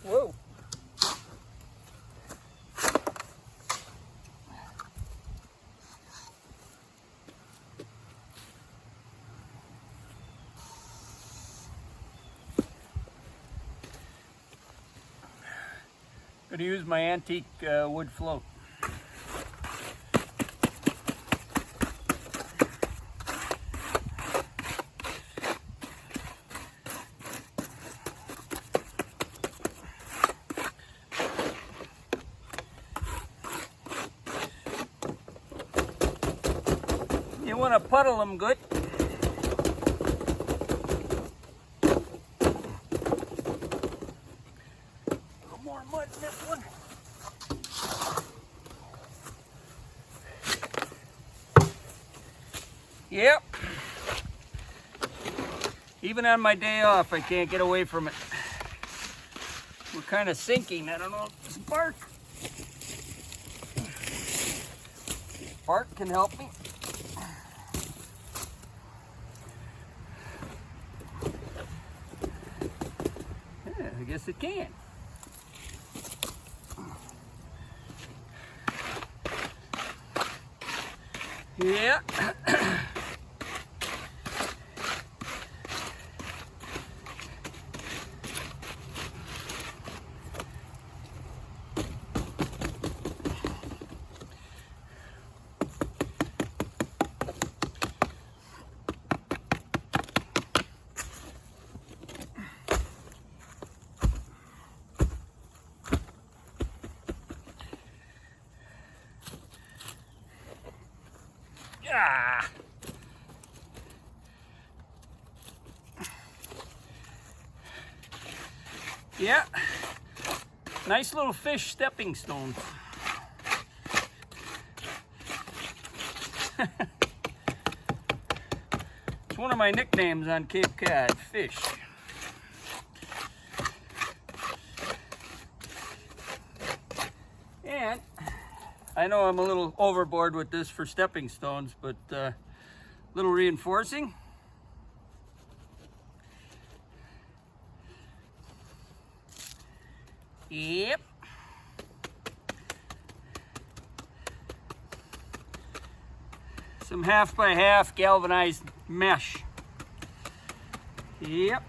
Whoa. Going to use my antique wood float. You want to puddle them good. More mud in this one. Yep. Even on my day off, I can't get away from it. We're kind of sinking. I don't know if this bark can help me. Yeah, I guess it can. Yeah. Ah. Yeah, nice little fish stepping stones. It's one of my nicknames on Cape Cod, fish. And I know I'm a little overboard with this for stepping stones, but little reinforcing. Yep. Some 1/2 by 1/2 galvanized mesh. Yep.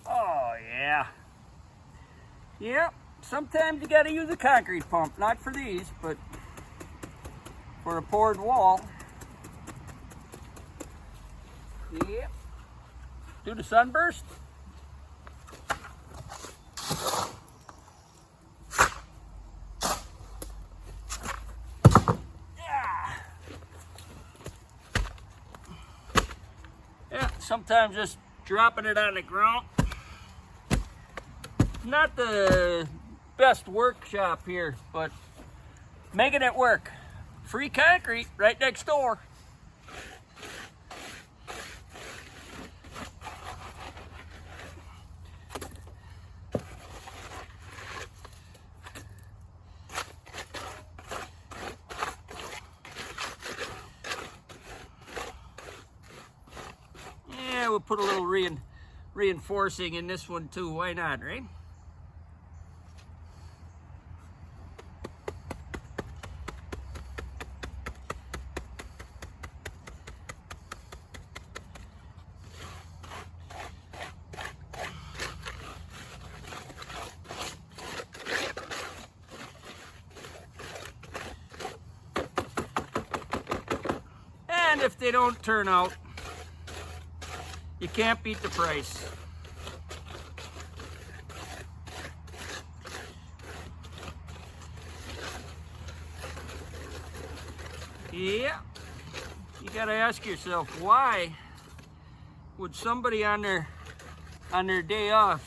Oh yeah. Yep. Sometimes you gotta use a concrete pump, not for these, but for a poured wall. Yep. Do the sunburst. Yeah, sometimes just dropping it on the ground. Not the best workshop here, but making it work. Free concrete right next door. Yeah, we'll put a little reinforcing in this one too. Why not, right? And if they don't turn out, you can't beat the price. Yeah, you gotta ask yourself, why would somebody on their day off,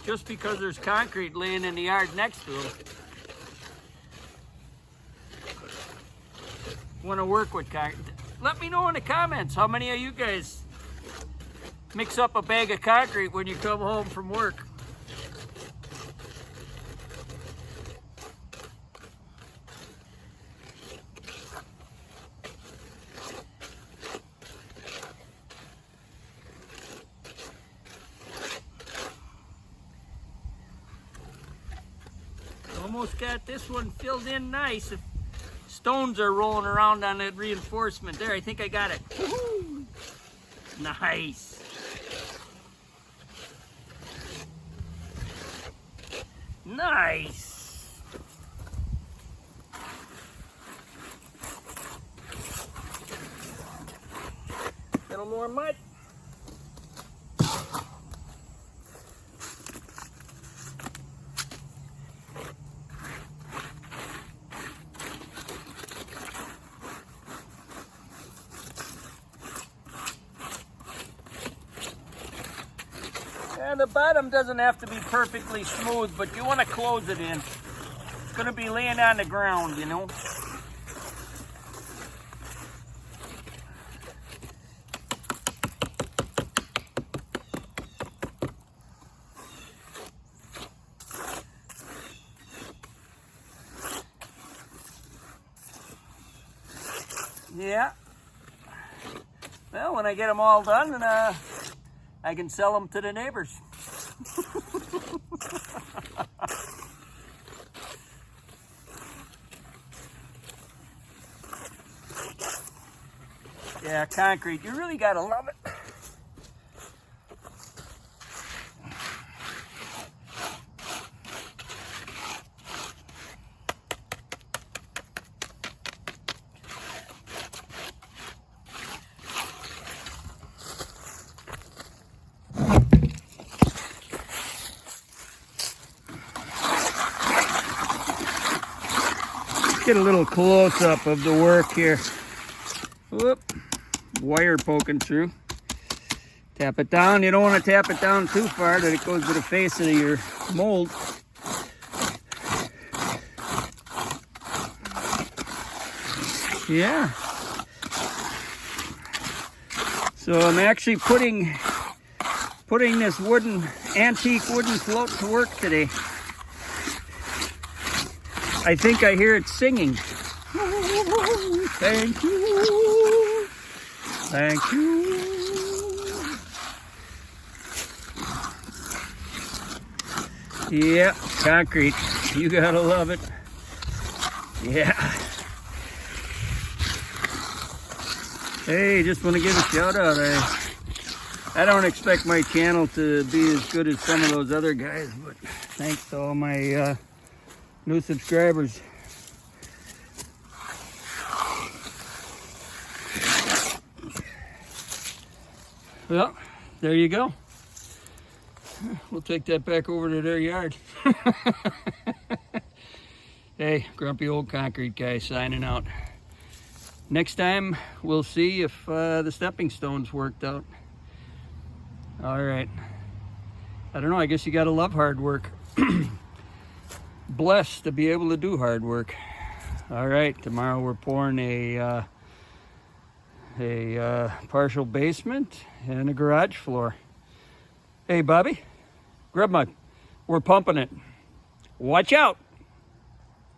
just because there's concrete laying in the yard next to them, want to work with concrete. Let me know in the comments how many of you guys mix up a bag of concrete when you come home from work. Almost got this one filled in nice. If stones are rolling around on that reinforcement there, I think I got it. Woo-hoo. Nice. Nice. Little more mud. And the bottom doesn't have to be perfectly smooth, but you want to close it in. It's going to be laying on the ground, you know. Yeah. Well, when I get them all done, I can sell them to the neighbors. Yeah, concrete, you really gotta love it. Get a little close-up of the work here. Whoop, wire poking through. Tap it down. You don't want to tap it down too far that it goes to the face of your mold. Yeah. So I'm actually putting this antique wooden float to work today. I think I hear it singing. Thank you. Thank you. Yeah, concrete. You gotta love it. Yeah. Hey, just want to give a shout out. I don't expect my channel to be as good as some of those other guys, but thanks to all my new subscribers. Well, there you go. We'll take that back over to their yard. Hey, grumpy old concrete guy signing out. Next time, we'll see if the stepping stones worked out. All right. I don't know, I guess you gotta love hard work. Blessed to be able to do hard work. All right, tomorrow we're pouring a partial basement and a garage floor. Hey, Bobby, grab my, we're pumping it. Watch out.